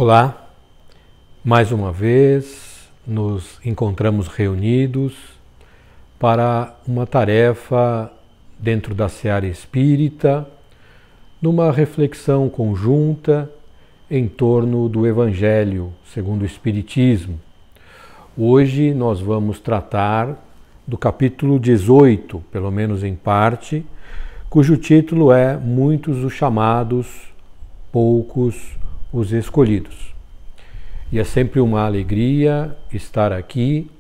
Olá, mais uma vez nos encontramos reunidos para uma tarefa dentro da seara espírita, numa reflexão conjunta em torno do Evangelho segundo o Espiritismo. Hoje nós vamos tratar do capítulo 18, pelo menos em parte, cujo título é Muitos os chamados, poucos os escolhidos. E é sempre uma alegria estar aqui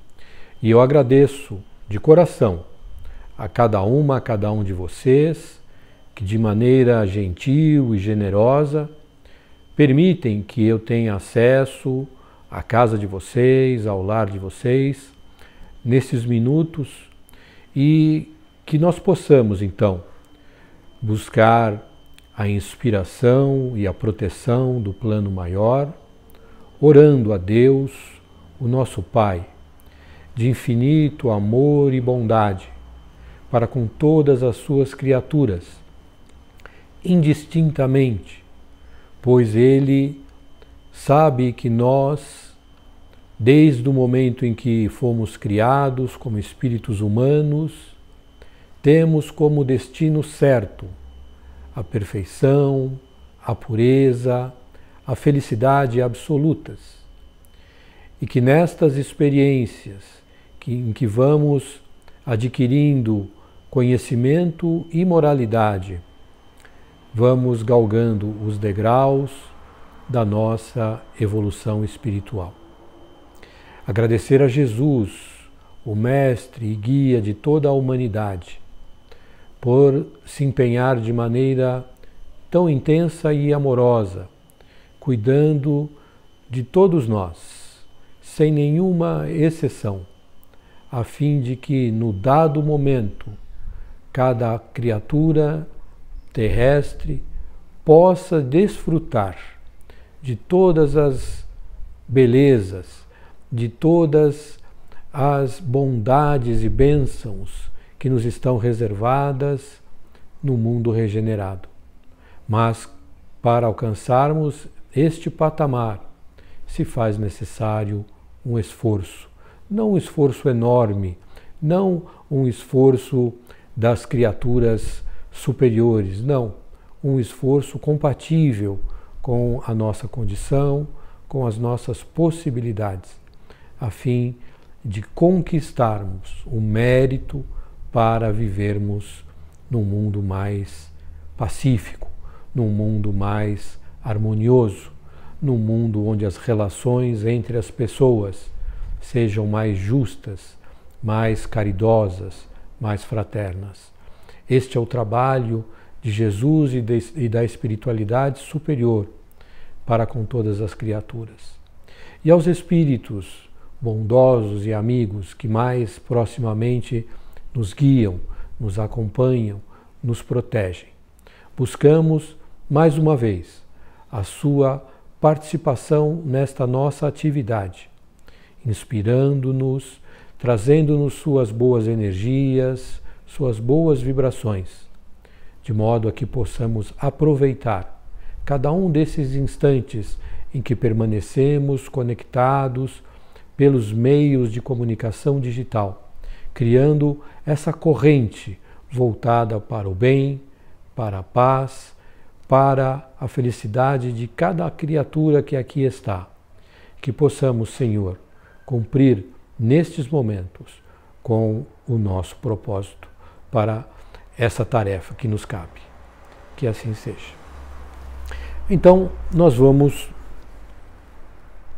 e eu agradeço de coração a cada um de vocês que de maneira gentil e generosa permitem que eu tenha acesso à casa de vocês, ao lar de vocês, nesses minutos e que nós possamos então buscar a inspiração e a proteção do plano maior, orando a Deus, o nosso Pai, de infinito amor e bondade, para com todas as suas criaturas, indistintamente, pois Ele sabe que nós, desde o momento em que fomos criados como espíritos humanos, temos como destino certo a perfeição, a pureza, a felicidade absolutas. E que nestas experiências em que vamos adquirindo conhecimento e moralidade, vamos galgando os degraus da nossa evolução espiritual. Agradecer a Jesus, o mestre e guia de toda a humanidade, por se empenhar de maneira tão intensa e amorosa, cuidando de todos nós, sem nenhuma exceção, a fim de que, no dado momento, cada criatura terrestre possa desfrutar de todas as belezas, de todas as bondades e bênçãos que nos estão reservadas no mundo regenerado. Mas, para alcançarmos este patamar, se faz necessário um esforço. Não um esforço enorme, não um esforço das criaturas superiores, não. Um esforço compatível com a nossa condição, com as nossas possibilidades, a fim de conquistarmos o mérito para vivermos num mundo mais pacífico, num mundo mais harmonioso, num mundo onde as relações entre as pessoas sejam mais justas, mais caridosas, mais fraternas. Este é o trabalho de Jesus e da espiritualidade superior para com todas as criaturas. E aos espíritos bondosos e amigos que mais proximamente nos guiam, nos acompanham, nos protegem. Buscamos, mais uma vez, a sua participação nesta nossa atividade, inspirando-nos, trazendo-nos suas boas energias, suas boas vibrações, de modo a que possamos aproveitar cada um desses instantes em que permanecemos conectados pelos meios de comunicação digital, criando essa corrente voltada para o bem, para a paz, para a felicidade de cada criatura que aqui está. Que possamos, Senhor, cumprir nestes momentos com o nosso propósito para essa tarefa que nos cabe. Que assim seja. Então, nós vamos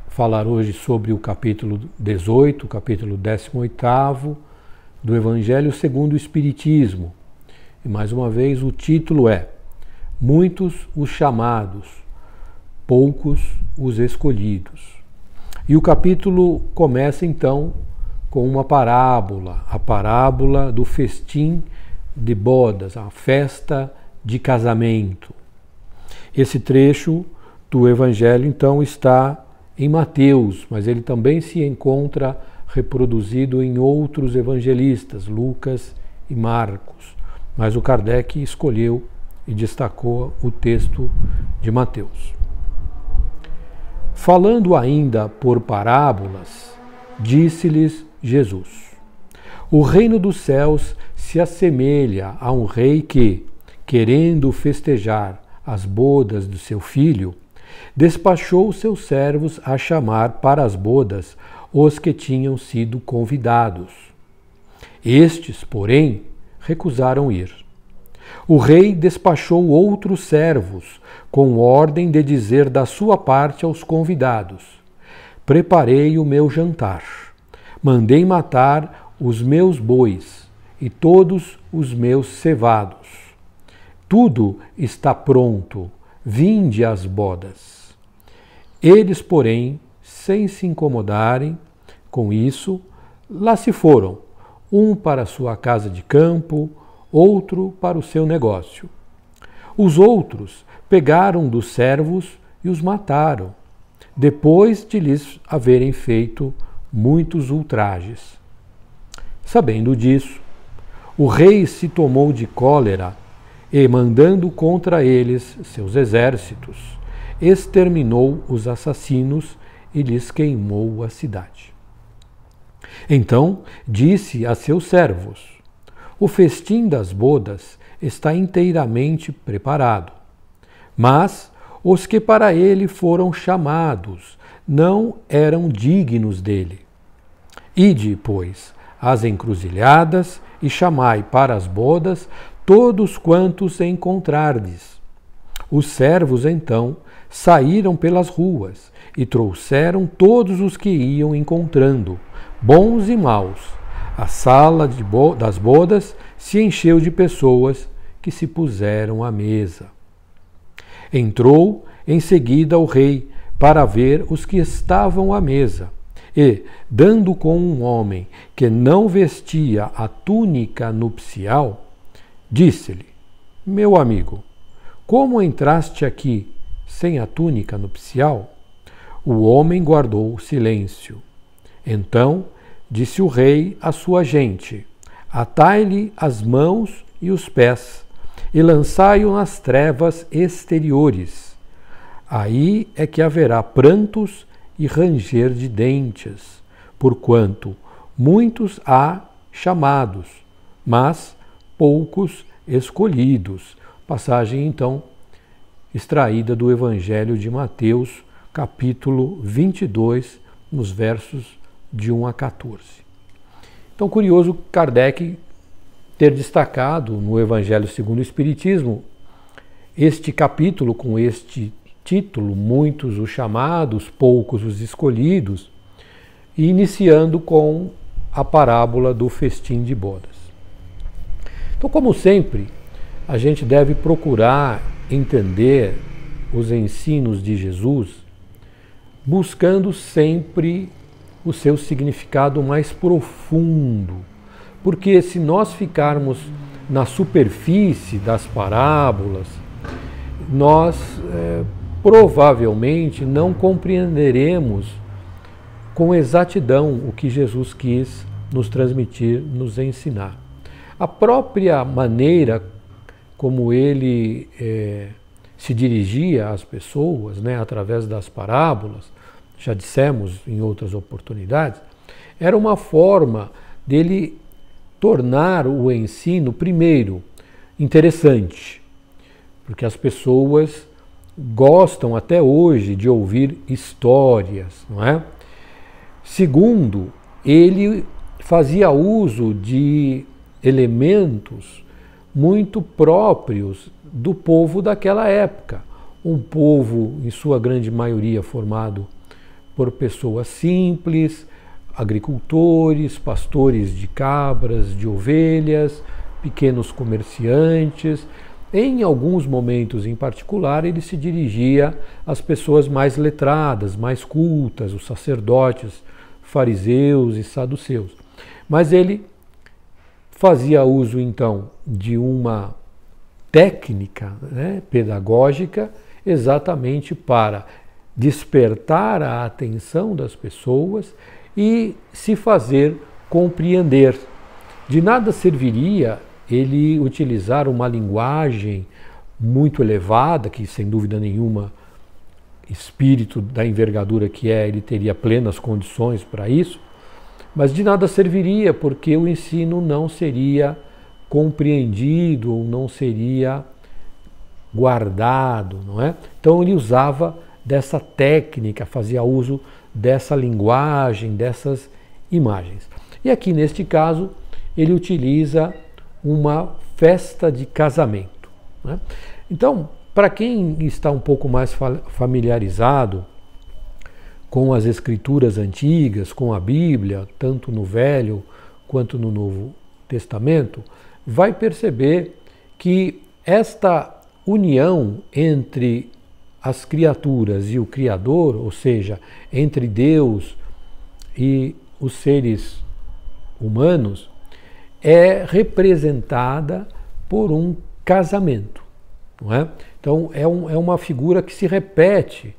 falar hoje sobre o capítulo 18, o capítulo 18º, do Evangelho segundo o Espiritismo. E mais uma vez o título é Muitos os chamados, poucos os escolhidos. E o capítulo começa então com uma parábola, a parábola do festim de bodas, a festa de casamento. Esse trecho do Evangelho então está em Mateus, mas ele também se encontra reproduzido em outros evangelistas, Lucas e Marcos. Mas o Kardec escolheu e destacou o texto de Mateus. Falando ainda por parábolas, disse-lhes Jesus: o reino dos céus se assemelha a um rei que, querendo festejar as bodas do seu filho, despachou seus servos a chamar para as bodas os que tinham sido convidados. Estes, porém, recusaram ir. O rei despachou outros servos, com ordem de dizer da sua parte aos convidados: preparei o meu jantar, mandei matar os meus bois e todos os meus cevados. Tudo está pronto, vinde às bodas. Eles, porém, sem se incomodarem com isso, lá se foram, um para sua casa de campo, outro para o seu negócio. Os outros pegaram dos servos e os mataram, depois de lhes haverem feito muitos ultrajes. Sabendo disso, o rei se tomou de cólera e, mandando contra eles seus exércitos, exterminou os assassinos e lhes queimou a cidade. Então disse a seus servos: o festim das bodas está inteiramente preparado, mas os que para ele foram chamados não eram dignos dele. Ide, pois, às encruzilhadas e chamai para as bodas todos quantos encontrardes. Os servos, então, saíram pelas ruas e trouxeram todos os que iam encontrando, bons e maus. A sala das bodas se encheu de pessoas que se puseram à mesa. Entrou em seguida o rei para ver os que estavam à mesa e, dando com um homem que não vestia a túnica nupcial, disse-lhe: meu amigo, como entraste aqui sem a túnica nupcial? O homem guardou silêncio. Então disse o rei à sua gente: atai-lhe as mãos e os pés e lançai-o nas trevas exteriores. Aí é que haverá prantos e ranger de dentes, porquanto muitos há chamados, mas poucos escolhidos. Passagem, então, extraída do Evangelho de Mateus, capítulo 22, nos versos de 1 a 14. Então, curioso Kardec ter destacado no Evangelho segundo o Espiritismo este capítulo com este título, muitos os chamados, poucos os escolhidos, e iniciando com a parábola do festim de bodas. Então, como sempre, a gente deve procurar entender os ensinos de Jesus, buscando sempre o seu significado mais profundo. Porque se nós ficarmos na superfície das parábolas, nós provavelmente não compreenderemos com exatidão o que Jesus quis nos transmitir, nos ensinar. A própria maneira como ele se dirigia às pessoas, através das parábolas, já dissemos em outras oportunidades, era uma forma dele tornar o ensino, primeiro, interessante, porque as pessoas gostam até hoje de ouvir histórias, não é? Segundo, ele fazia uso de elementos muito próprios do povo daquela época. Um povo, em sua grande maioria, formado por pessoas simples, agricultores, pastores de cabras, de ovelhas, pequenos comerciantes. Em alguns momentos em particular, ele se dirigia às pessoas mais letradas, mais cultas, os sacerdotes, fariseus e saduceus. Mas ele fazia uso, então, de uma técnica pedagógica exatamente para despertar a atenção das pessoas e se fazer compreender. De nada serviria ele utilizar uma linguagem muito elevada, que sem dúvida nenhuma espírito da envergadura que é, ele teria plenas condições para isso, mas de nada serviria, porque o ensino não seria compreendido ou não seria guardado, não é? Então ele usava dessa técnica, fazia uso dessa linguagem, dessas imagens. E aqui neste caso ele utiliza uma festa de casamento, né? Então, para quem está um pouco mais familiarizado com as escrituras antigas, com a Bíblia, tanto no Velho quanto no Novo Testamento, vai perceber que esta união entre as criaturas e o Criador, ou seja, entre Deus e os seres humanos, é representada por um casamento, não é? Então é uma figura que se repete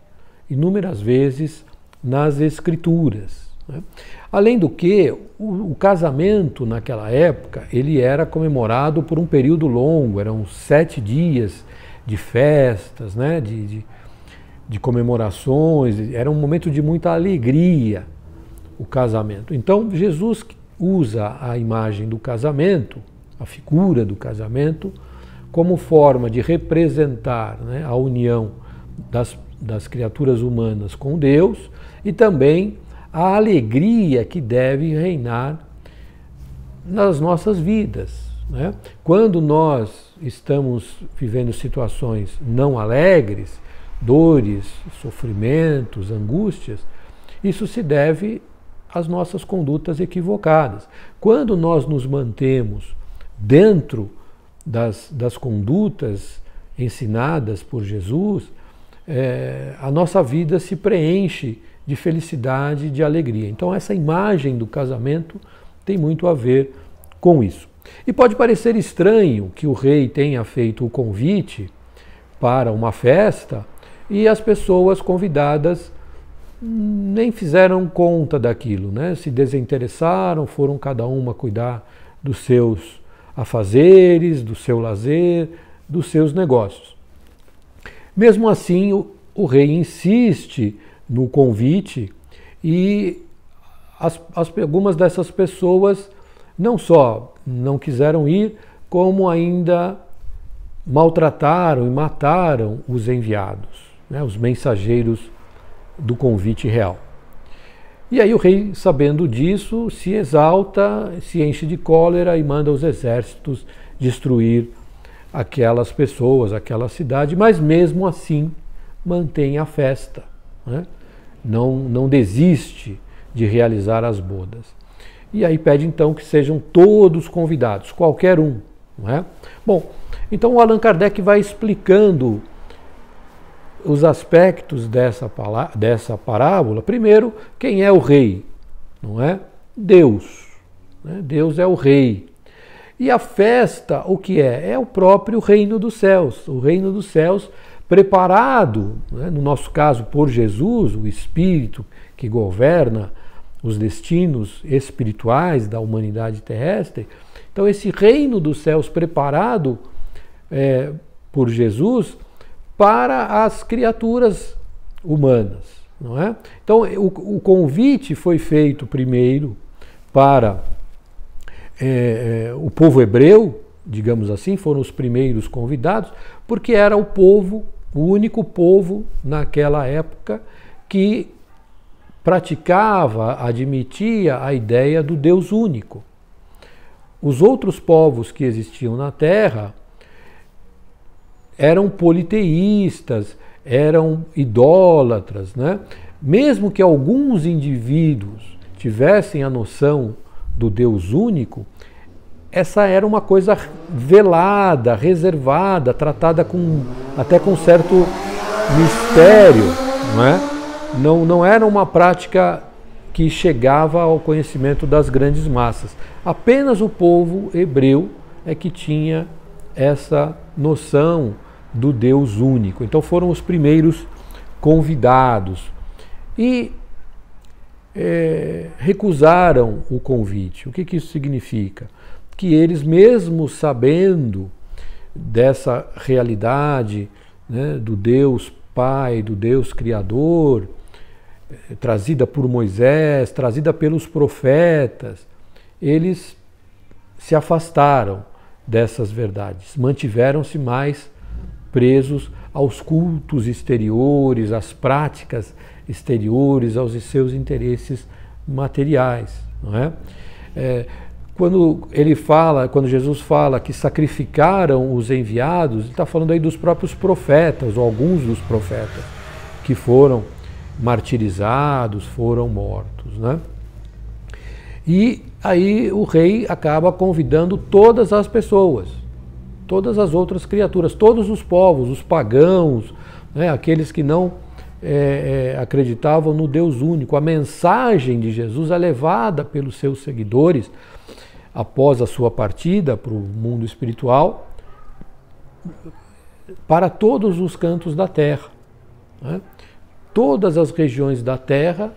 inúmeras vezes nas Escrituras, né? Além do que, o casamento naquela época ele era comemorado por um período longo, eram 7 dias de festas, né? de comemorações, era um momento de muita alegria o casamento. Então Jesus usa a imagem do casamento, a figura do casamento, como forma de representar, né, a união das criaturas humanas com Deus e também a alegria que deve reinar nas nossas vidas, né? Quando nós estamos vivendo situações não alegres, dores, sofrimentos, angústias, isso se deve às nossas condutas equivocadas. Quando nós nos mantemos dentro das condutas ensinadas por Jesus, a nossa vida se preenche de felicidade, de alegria. Então essa imagem do casamento tem muito a ver com isso. E pode parecer estranho que o rei tenha feito o convite para uma festa e as pessoas convidadas nem fizeram conta daquilo, né? Se desinteressaram, foram cada uma cuidar dos seus afazeres, do seu lazer, dos seus negócios. Mesmo assim, o rei insiste no convite e algumas dessas pessoas não só não quiseram ir, como ainda maltrataram e mataram os enviados, né, os mensageiros do convite real. E aí o rei, sabendo disso, se exalta, se enche de cólera e manda os exércitos destruir aquelas pessoas, aquela cidade, mas mesmo assim mantém a festa, né? Não desiste de realizar as bodas. E aí pede então que sejam todos convidados, qualquer um, não é? Bom, então o Allan Kardec vai explicando os aspectos dessa parábola. Primeiro, quem é o rei? Não é? Deus. Né? Deus é o rei. E a festa, o que é? É o próprio reino dos céus. O reino dos céus preparado, né? No nosso caso, por Jesus, o Espírito que governa os destinos espirituais da humanidade terrestre. Então esse reino dos céus preparado por Jesus para as criaturas humanas, não é? Então o convite foi feito primeiro para o povo hebreu, digamos assim, foram os primeiros convidados, porque era o povo, o único povo naquela época que praticava, admitia a ideia do Deus único. Os outros povos que existiam na Terra eram politeístas, eram idólatras, né? Mesmo que alguns indivíduos tivessem a noção do Deus único, essa era uma coisa velada, reservada, tratada até com certo mistério, não é? Não era uma prática que chegava ao conhecimento das grandes massas. Apenas o povo hebreu é que tinha essa noção do Deus único. Então foram os primeiros convidados e recusaram o convite. O que isso significa? Que eles, mesmo sabendo dessa realidade, né, do Deus Pai, do Deus Criador, trazida por Moisés, trazida pelos profetas, eles se afastaram dessas verdades, mantiveram-se mais presos aos cultos exteriores, às práticas exteriores, aos seus interesses materiais, não é? Quando Jesus fala que sacrificaram os enviados, ele está falando aí dos próprios profetas, ou alguns dos profetas, que foram martirizados, foram mortos, né? E aí o rei acaba convidando todas as pessoas, todas as outras criaturas, todos os povos, os pagãos, né, aqueles que não acreditavam no Deus único. A mensagem de Jesus é levada pelos seus seguidores após a sua partida para o mundo espiritual para todos os cantos da terra, né? Todas as regiões da terra,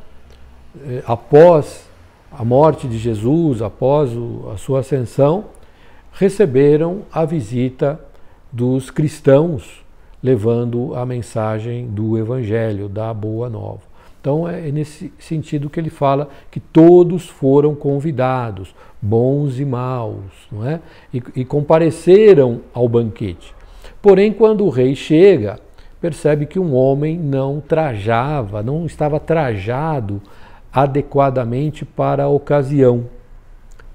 após a morte de Jesus, após a sua ascensão, receberam a visita dos cristãos, levando a mensagem do Evangelho, da Boa Nova. Então é nesse sentido que ele fala que todos foram convidados, bons e maus, não é? E compareceram ao banquete. Porém, quando o rei chega, percebe que um homem não estava trajado adequadamente para a ocasião,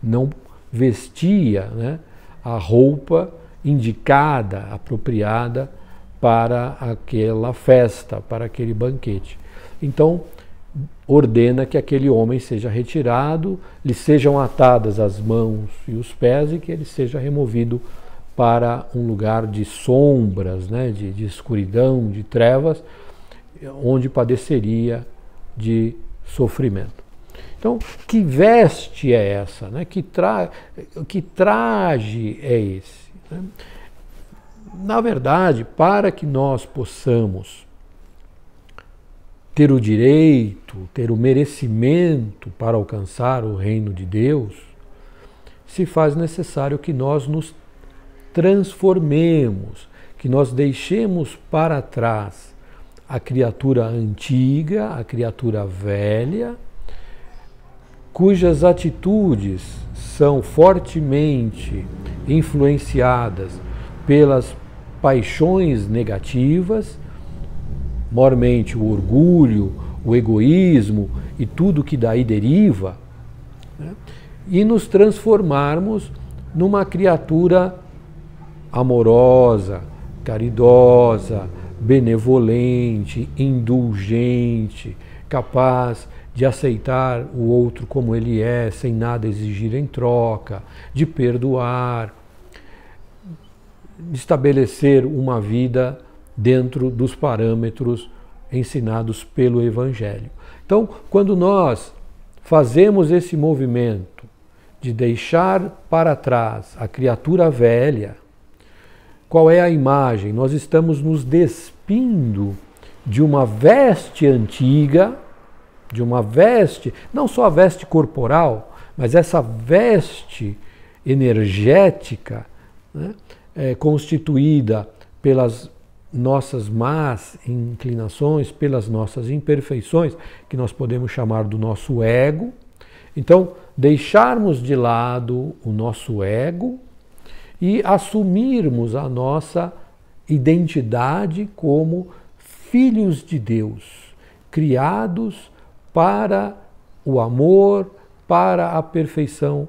não vestia, né, a roupa indicada, apropriada para aquela festa, para aquele banquete. Então, ordena que aquele homem seja retirado, lhe sejam atadas as mãos e os pés e que ele seja removido para um lugar de sombras, né, de escuridão, de trevas, onde padeceria de sofrimento. Então, que veste é essa? Né? Que traje é esse? Né? Na verdade, para que nós possamos ter o direito, ter o merecimento para alcançar o reino de Deus, se faz necessário que nós nos transformemos, que nós deixemos para trás a criatura antiga, a criatura velha, cujas atitudes são fortemente influenciadas pelas paixões negativas, mormente o orgulho, o egoísmo e tudo que daí deriva, né? E nos transformarmos numa criatura amorosa, caridosa, benevolente, indulgente, capaz de aceitar o outro como ele é, sem nada exigir em troca, de perdoar, de estabelecer uma vida dentro dos parâmetros ensinados pelo Evangelho. Então, quando nós fazemos esse movimento de deixar para trás a criatura velha, qual é a imagem? Nós estamos nos despindo de uma veste antiga, de uma veste, não só a veste corporal, mas essa veste energética, né, constituída pelas nossas más inclinações, pelas nossas imperfeições, que nós podemos chamar do nosso ego. Então, deixarmos de lado o nosso ego e assumirmos a nossa identidade como filhos de Deus, criados para o amor, para a perfeição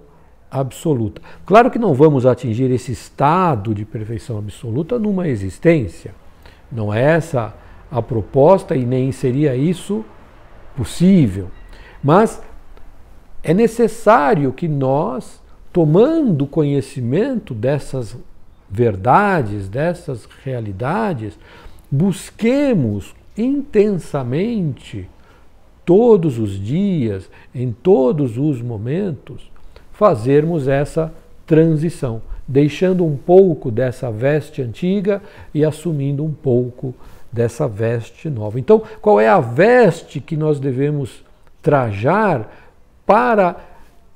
absoluta. Claro que não vamos atingir esse estado de perfeição absoluta numa existência. Não é essa a proposta e nem seria isso possível. Mas é necessário que nós, tomando conhecimento dessas verdades, dessas realidades, busquemos intensamente, todos os dias, em todos os momentos, fazermos essa transição, deixando um pouco dessa veste antiga e assumindo um pouco dessa veste nova. Então, qual é a veste que nós devemos trajar para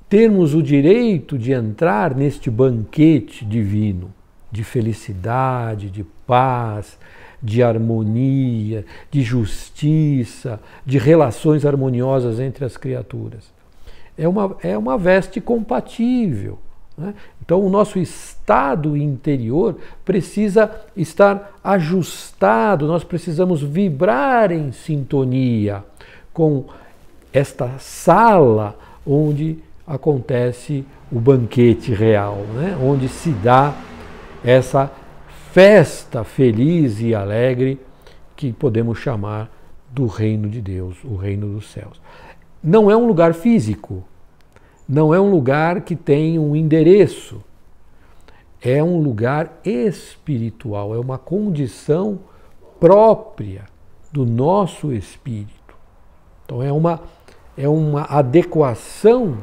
termos o direito de entrar neste banquete divino, de felicidade, de paz, de harmonia, de justiça, de relações harmoniosas entre as criaturas. É uma veste compatível, né? Então o nosso estado interior precisa estar ajustado, nós precisamos vibrar em sintonia com esta sala onde acontece o banquete real, né? Onde se dá essa festa feliz e alegre que podemos chamar do reino de Deus, o reino dos céus. Não é um lugar físico, não é um lugar que tem um endereço, é um lugar espiritual, é uma condição própria do nosso espírito. Então é uma adequação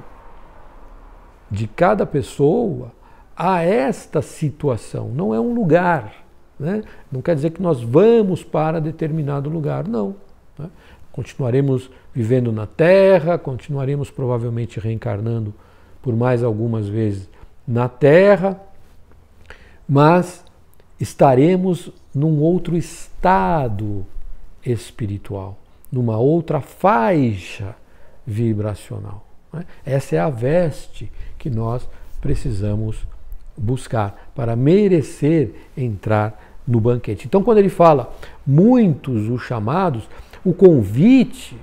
de cada pessoa a esta situação, não é um lugar, né? Não quer dizer que nós vamos para determinado lugar, não, né? Continuaremos vivendo na Terra, continuaremos provavelmente reencarnando por mais algumas vezes na Terra, mas estaremos num outro estado espiritual, numa outra faixa vibracional, né? Essa é a veste que nós precisamos buscar para merecer entrar no banquete. Então, quando ele fala muitos os chamados, o convite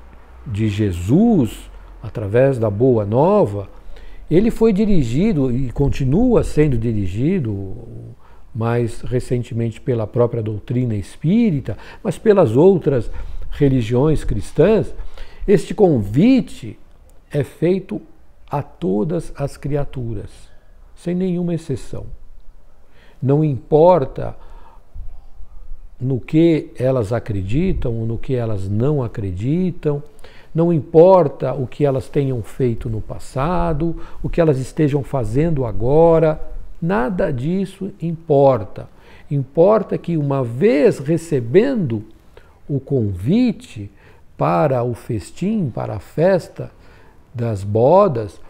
de Jesus, através da Boa Nova, ele foi dirigido e continua sendo dirigido mais recentemente pela própria doutrina espírita, mas pelas outras religiões cristãs. Este convite é feito a todas as criaturas, sem nenhuma exceção. Não importa no que elas acreditam ou no que elas não acreditam, não importa o que elas tenham feito no passado, o que elas estejam fazendo agora, nada disso importa. Importa que, uma vez recebendo o convite para o festim, para a festa das bodas,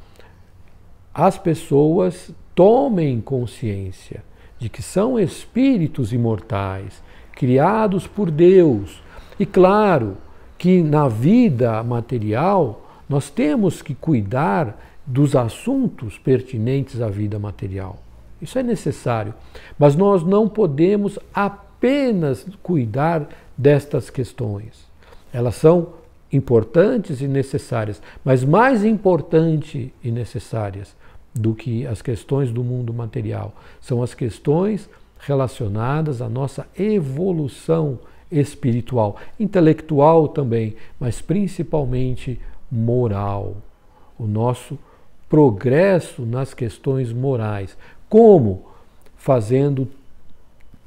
as pessoas tomem consciência de que são espíritos imortais, criados por Deus. E claro que na vida material nós temos que cuidar dos assuntos pertinentes à vida material. Isso é necessário. Mas nós não podemos apenas cuidar destas questões. Elas são importantes e necessárias, mas mais importante e necessárias do que as questões do mundo material são as questões relacionadas à nossa evolução espiritual, intelectual também, mas principalmente moral. O nosso progresso nas questões morais. Como? Fazendo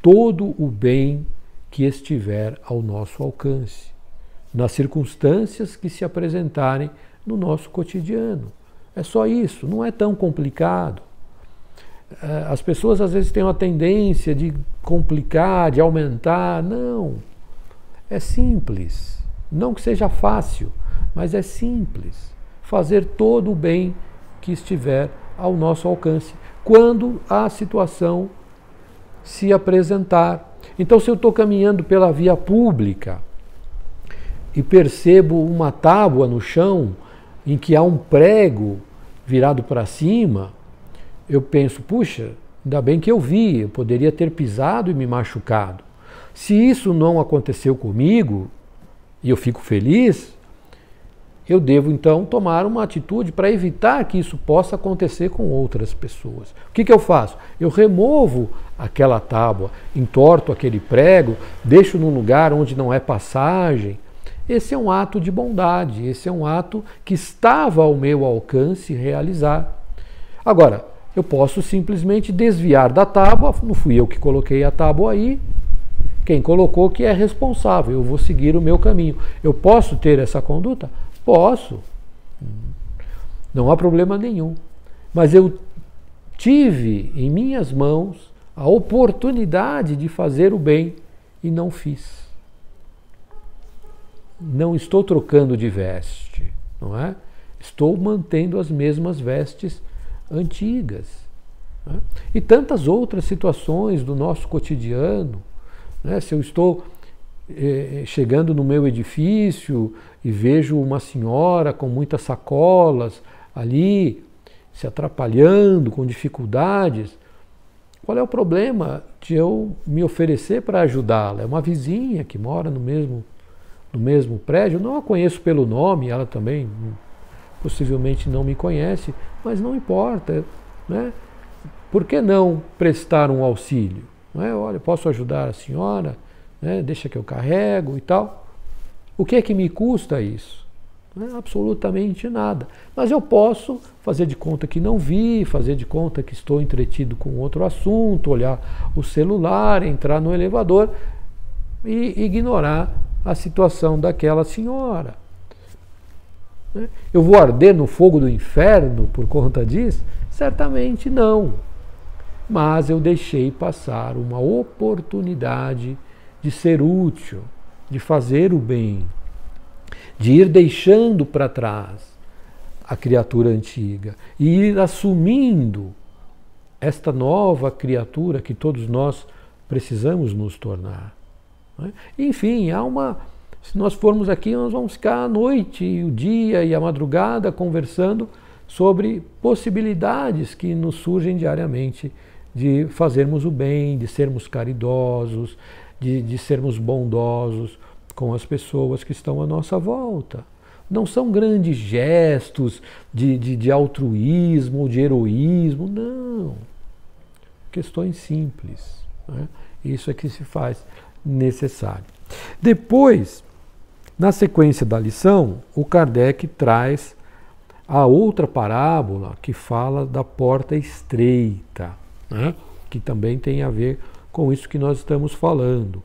todo o bem que estiver ao nosso alcance, nas circunstâncias que se apresentarem no nosso cotidiano. É só isso, não é tão complicado. As pessoas às vezes têm uma tendência de complicar, de aumentar. Não, é simples. Não que seja fácil, mas é simples. Fazer todo o bem que estiver ao nosso alcance, quando a situação se apresentar. Então, se eu estou caminhando pela via pública e percebo uma tábua no chão em que há um prego virado para cima, eu penso, puxa, ainda bem que eu vi, eu poderia ter pisado e me machucado. Se isso não aconteceu comigo, e eu fico feliz, eu devo então tomar uma atitude para evitar que isso possa acontecer com outras pessoas. O que eu faço? Eu removo aquela tábua, entorto aquele prego, deixo num lugar onde não é passagem. Esse é um ato de bondade, esse é um ato que estava ao meu alcance realizar. Agora, eu posso simplesmente desviar da tábua, não fui eu que coloquei a tábua aí, quem colocou que é responsável, eu vou seguir o meu caminho. Eu posso ter essa conduta? Posso. Não há problema nenhum. Mas eu tive em minhas mãos a oportunidade de fazer o bem e não fiz. Não estou trocando de veste, não é? Estou mantendo as mesmas vestes antigas. Né? E tantas outras situações do nosso cotidiano, né? Se eu estou chegando no meu edifício e vejo uma senhora com muitas sacolas ali, se atrapalhando, com dificuldades, qual é o problema de eu me oferecer para ajudá-la? É uma vizinha que mora no mesmo prédio, eu não a conheço pelo nome, ela também possivelmente não me conhece, mas não importa, né? Por que não prestar um auxílio? Não é? Olha, posso ajudar a senhora? Né? Deixa que eu carrego e tal. O que é que me custa isso? Não é absolutamente nada. Mas eu posso fazer de conta que não vi, fazer de conta que estou entretido com outro assunto, olhar o celular, entrar no elevador e ignorar a situação daquela senhora. Eu vou arder no fogo do inferno por conta disso? Certamente não. Mas eu deixei passar uma oportunidade de ser útil, de fazer o bem, de ir deixando para trás a criatura antiga e ir assumindo esta nova criatura que todos nós precisamos nos tornar. Enfim, se nós formos aqui, nós vamos ficar a noite, o dia e a madrugada conversando sobre possibilidades que nos surgem diariamente de fazermos o bem, de sermos caridosos, de sermos bondosos com as pessoas que estão à nossa volta. Não são grandes gestos de altruísmo, de heroísmo, não. Questões simples. Né? Isso é que se faz necessário. Depois, na sequência da lição, o Kardec traz a outra parábola que fala da porta estreita, né? Que também tem a ver com isso que nós estamos falando.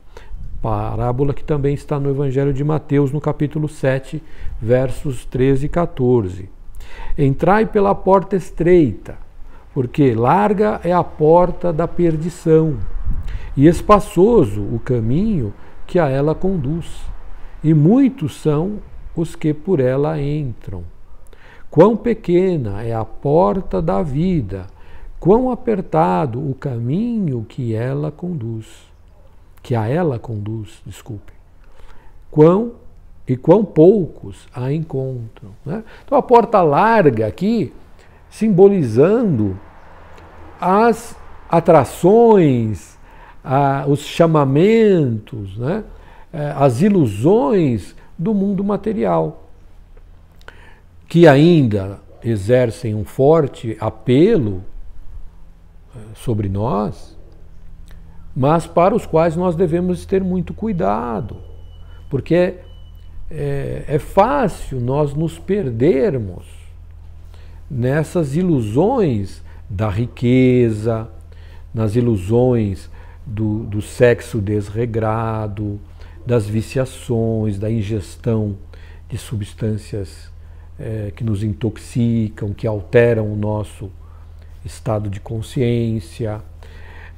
Parábola que também está no Evangelho de Mateus, no capítulo 7, versos 13 e 14. Entrai pela porta estreita, porque larga é a porta da perdição, e espaçoso o caminho que a ela conduz, e muitos são os que por ela entram. Quão pequena é a porta da vida, quão apertado o caminho que a ela conduz, quão poucos a encontram. Né? Então a porta larga aqui, simbolizando as atrações, os chamamentos, né? As ilusões do mundo material, que ainda exercem um forte apelo sobre nós, mas para os quais nós devemos ter muito cuidado, porque é fácil nós nos perdermos nessas ilusões da riqueza, nas ilusões do sexo desregrado, das viciações, da ingestão de substâncias que nos intoxicam, que alteram o nosso estado de consciência.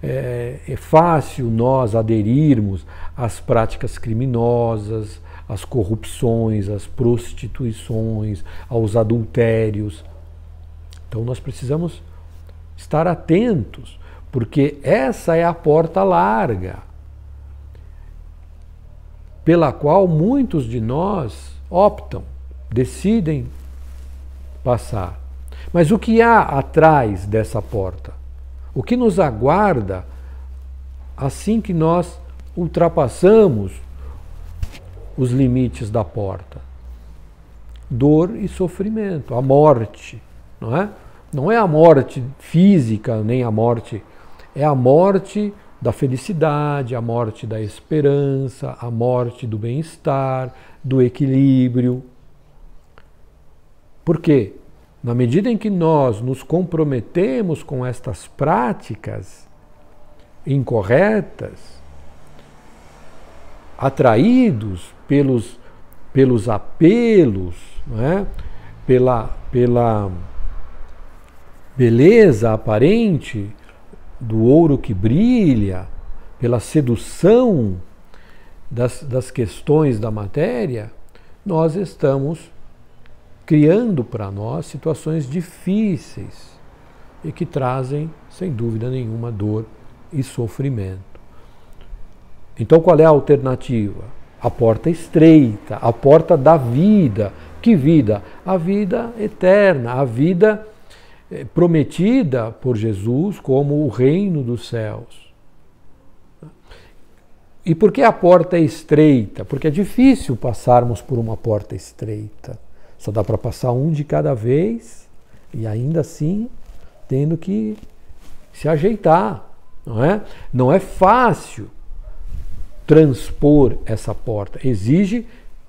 É fácil nós aderirmos às práticas criminosas, às corrupções, às prostituições, aos adultérios. Então nós precisamos estar atentos, porque essa é a porta larga, pela qual muitos de nós optam, decidem passar. Mas o que há atrás dessa porta? O que nos aguarda assim que nós ultrapassamos os limites da porta? Dor e sofrimento, a morte, não é? Não é a morte física, nem a morte, é a morte da felicidade, a morte da esperança, a morte do bem-estar, do equilíbrio. Por quê? Na medida em que nós nos comprometemos com estas práticas incorretas, atraídos pelos apelos, não é? pela beleza aparente do ouro que brilha, pela sedução das questões da matéria, nós estamos criando para nós situações difíceis e que trazem, sem dúvida nenhuma, dor e sofrimento. Então qual é a alternativa? A porta estreita, a porta da vida. Que vida? A vida eterna, a vida prometida por Jesus como o reino dos céus. E por que a porta é estreita? Porque é difícil passarmos por uma porta estreita. Só dá para passar um de cada vez e ainda assim tendo que se ajeitar, não é? Não é fácil transpor essa porta. Exige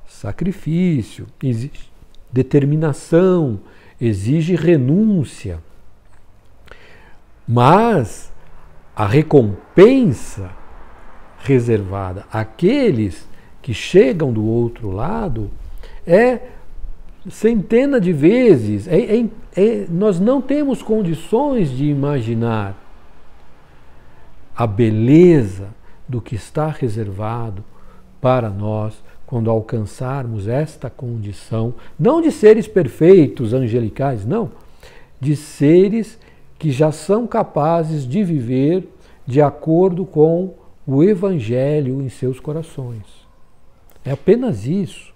sacrifício, exige determinação, exige renúncia. Mas a recompensa reservada àqueles que chegam do outro lado é centena de vezes. Nós não temos condições de imaginar a beleza do que está reservado para nós quando alcançarmos esta condição, não de seres perfeitos, angelicais, não, de seres que já são capazes de viver de acordo com o Evangelho em seus corações. É apenas isso,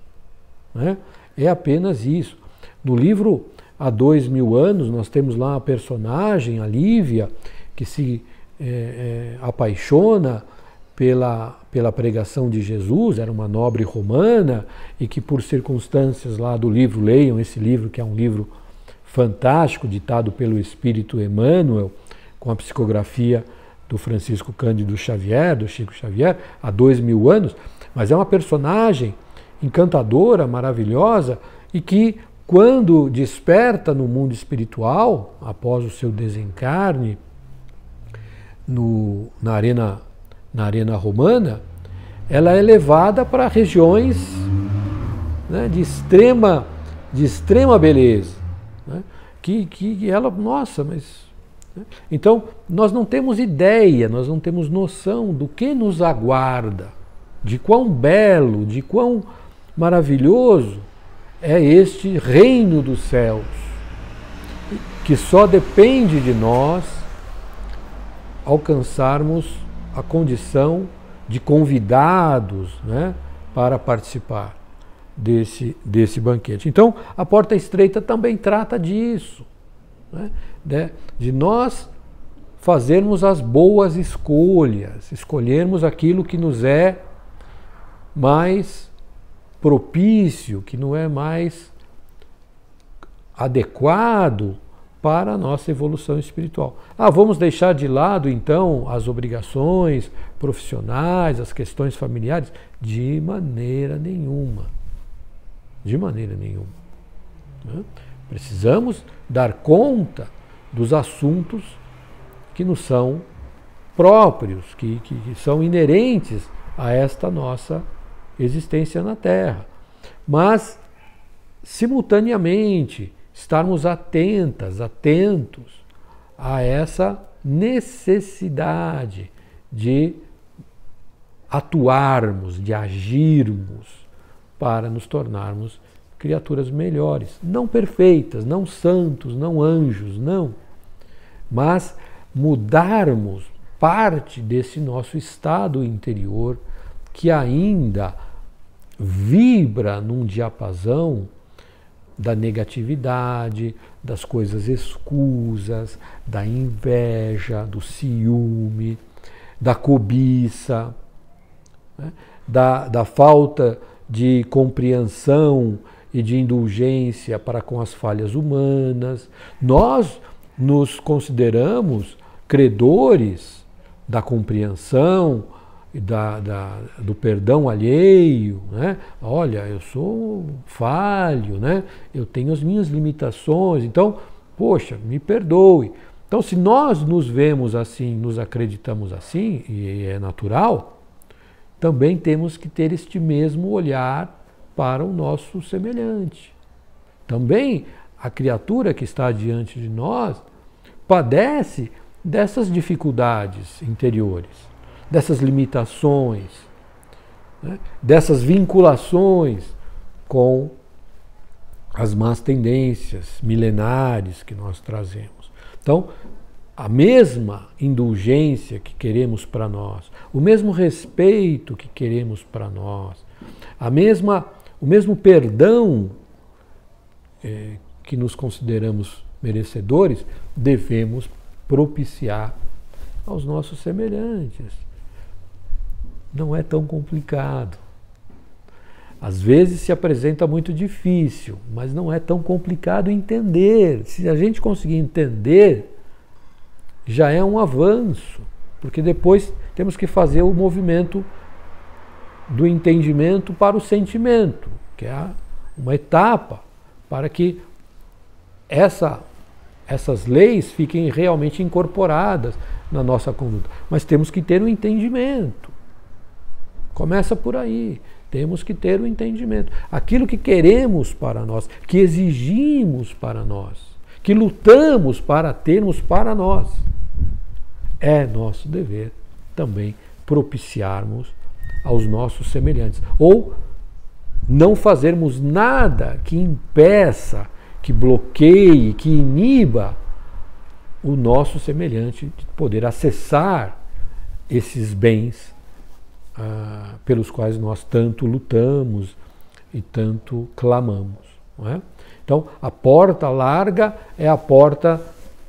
né? É apenas isso. No livro Há 2000 anos, nós temos lá a personagem, a Lívia, que se apaixona pela pregação de Jesus, era uma nobre romana, e que por circunstâncias lá do livro, leiam esse livro, que é um livro fantástico, ditado pelo Espírito Emmanuel, com a psicografia do Francisco Cândido Xavier, do Chico Xavier, há 2000 anos, mas é uma personagem encantadora, maravilhosa, e que quando desperta no mundo espiritual, após o seu desencarne na arena romana, ela é levada para regiões, né, de extrema beleza, né, que ela, nossa, mas... Né? Então, nós não temos ideia, nós não temos noção do que nos aguarda, de quão belo, de quão maravilhoso é este reino dos céus, que só depende de nós alcançarmos a condição de convidados, né, para participar desse banquete. Então, a porta estreita também trata disso, né, de nós fazermos as boas escolhas, escolhermos aquilo que nos é mais propício, que não é mais adequado para a nossa evolução espiritual. Vamos deixar de lado, então, as obrigações profissionais, as questões familiares? De maneira nenhuma. De maneira nenhuma. Né? Precisamos dar conta dos assuntos que nos são próprios, que são inerentes a esta nossa existência na Terra. Mas, simultaneamente, estarmos atentos a essa necessidade de atuarmos, de agirmos para nos tornarmos criaturas melhores, não perfeitas, não santos, não anjos, não, mas mudarmos parte desse nosso estado interior que ainda vibra num diapasão da negatividade, das coisas escusas, da inveja, do ciúme, da cobiça, né? da falta de compreensão e de indulgência para com as falhas humanas. Nós nos consideramos credores da compreensão, do perdão alheio, né? Olha, eu sou falho, né? Eu tenho as minhas limitações, então, poxa, me perdoe. Então, se nós nos vemos assim, nos acreditamos assim, e é natural, também temos que ter este mesmo olhar para o nosso semelhante. Também a criatura que está diante de nós padece dessas dificuldades interiores, dessas limitações, né, dessas vinculações com as más tendências milenares que nós trazemos. Então, a mesma indulgência que queremos para nós, o mesmo respeito que queremos para nós, o mesmo perdão que nos consideramos merecedores, devemos propiciar aos nossos semelhantes. Não é tão complicado. Às vezes se apresenta muito difícil, mas não é tão complicado entender. Se a gente conseguir entender, já é um avanço, porque depois temos que fazer o movimento do entendimento para o sentimento, que é uma etapa para que essas leis fiquem realmente incorporadas na nossa conduta. Mas temos que ter um entendimento. Começa por aí. Temos que ter um entendimento. Aquilo que queremos para nós, que exigimos para nós, que lutamos para termos para nós, é nosso dever também propiciarmos aos nossos semelhantes. Ou não fazermos nada que impeça, que bloqueie, que iniba o nosso semelhante de poder acessar esses bens pelos quais nós tanto lutamos e tanto clamamos. Não é? Então, a porta larga é a porta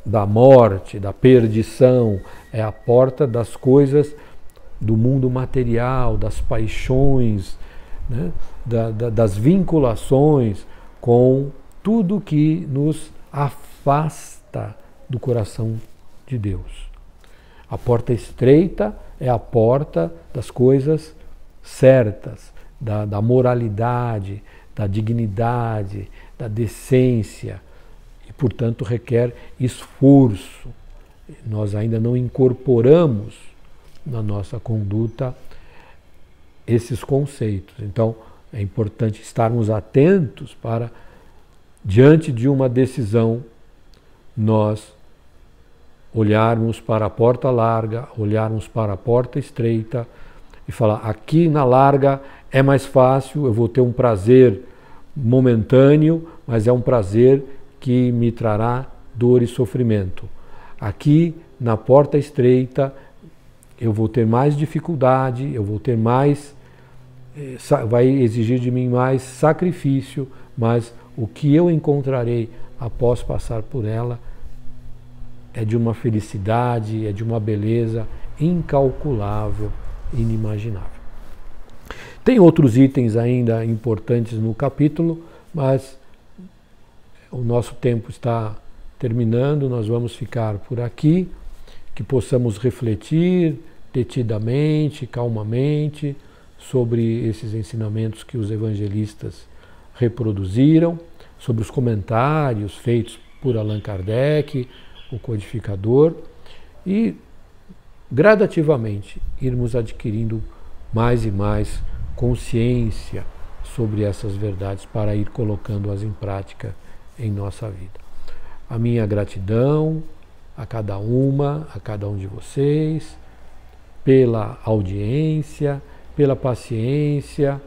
da morte, da perdição, é a porta das coisas do mundo material, das paixões, né? Das vinculações com tudo que nos afasta do coração de Deus. A porta estreita é a porta das coisas certas, da moralidade, da dignidade, da decência, e, portanto, requer esforço. Nós ainda não incorporamos na nossa conduta esses conceitos. Então, é importante estarmos atentos para, diante de uma decisão, nós olharmos para a porta larga, olharmos para a porta estreita e falar: aqui na larga é mais fácil, eu vou ter um prazer momentâneo, mas é um prazer que me trará dor e sofrimento. Aqui na porta estreita eu vou ter mais dificuldade, eu vou ter mais, vai exigir de mim mais sacrifício, mas o que eu encontrarei após passar por ela é de uma felicidade, é de uma beleza incalculável, inimaginável. Tem outros itens ainda importantes no capítulo, mas o nosso tempo está terminando, nós vamos ficar por aqui, que possamos refletir detidamente, calmamente, sobre esses ensinamentos que os evangelistas reproduziram, sobre os comentários feitos por Allan Kardec, o codificador, e gradativamente irmos adquirindo mais e mais consciência sobre essas verdades para ir colocando-as em prática em nossa vida. A minha gratidão a cada um de vocês, pela audiência, pela paciência,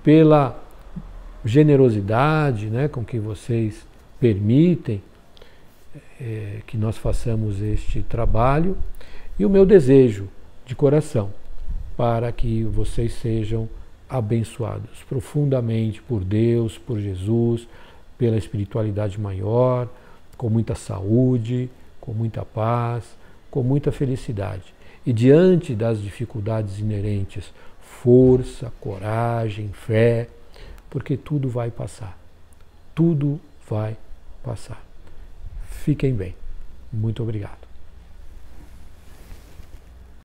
pela generosidade, né, com que vocês permitem que nós façamos este trabalho, e o meu desejo de coração para que vocês sejam abençoados profundamente por Deus, por Jesus, pela espiritualidade maior, com muita saúde, com muita paz, com muita felicidade. E diante das dificuldades inerentes, força, coragem, fé, porque tudo vai passar. Tudo vai passar. Fiquem bem. Muito obrigado.